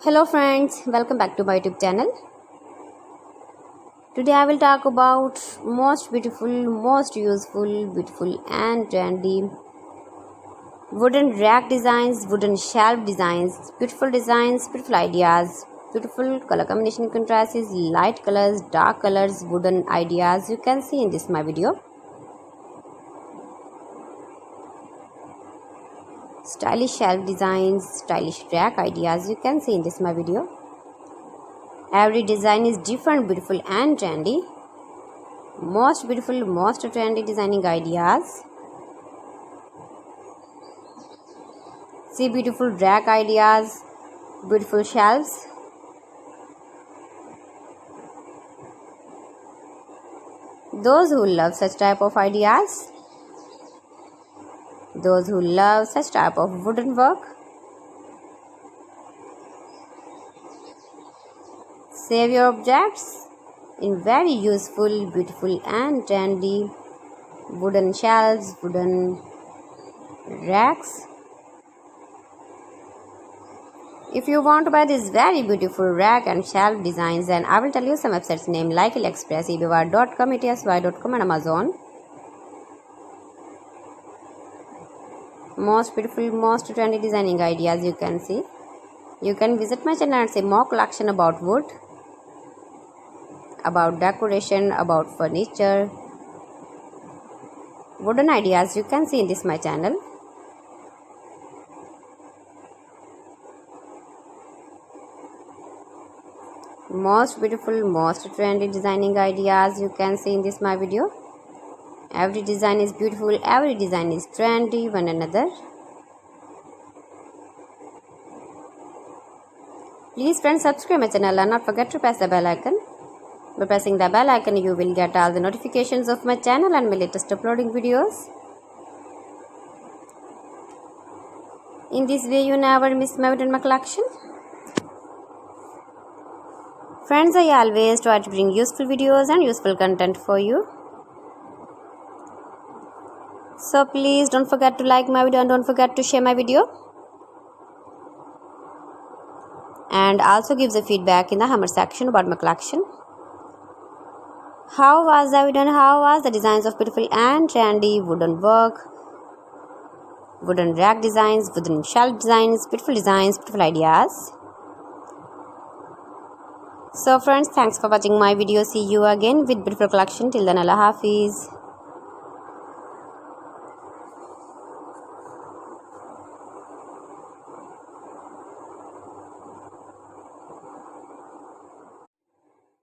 Hello friends, welcome back to my YouTube channel. Today I will talk about most beautiful, most useful, beautiful and trendy wooden rack designs, wooden shelf designs, beautiful ideas, beautiful color combination contrasts, light colors, dark colors, wooden ideas you can see in this my video. Stylish shelf designs, stylish rack ideas you can see in this my video. Every design is different, beautiful and trendy. Most beautiful, most trendy designing ideas. See beautiful rack ideas, beautiful shelves. Those who love such type of ideas, those who love such type of wooden work, save your objects in very useful, beautiful and trendy wooden shelves, wooden racks. If you want to buy this very beautiful rack and shelf designs, then I will tell you some websites name like AliExpress, eBay.com, ETSY.com and Amazon. Most beautiful, most trendy designing ideas you can see. You can visit my channel and see more collection about wood, about decoration, about furniture, wooden ideas you can see in this my channel. Most beautiful, most trendy designing ideas you can see in this my video. Every design is beautiful, every design is trendy one another. Please friends, subscribe my channel and not forget to press the bell icon. By pressing the bell icon you will get all the notifications of my channel and my latest uploading videos. In this way you never miss my wooden collection. Friends, I always try to bring useful videos and useful content for you. So please don't forget to like my video and don't forget to share my video. And also give the feedback in the comment section about my collection. How was the video and how was the designs of beautiful and trendy wooden work, wooden rack designs, wooden shelf designs, beautiful ideas. So friends, thanks for watching my video. See you again with beautiful collection. Till then, Allah Hafiz.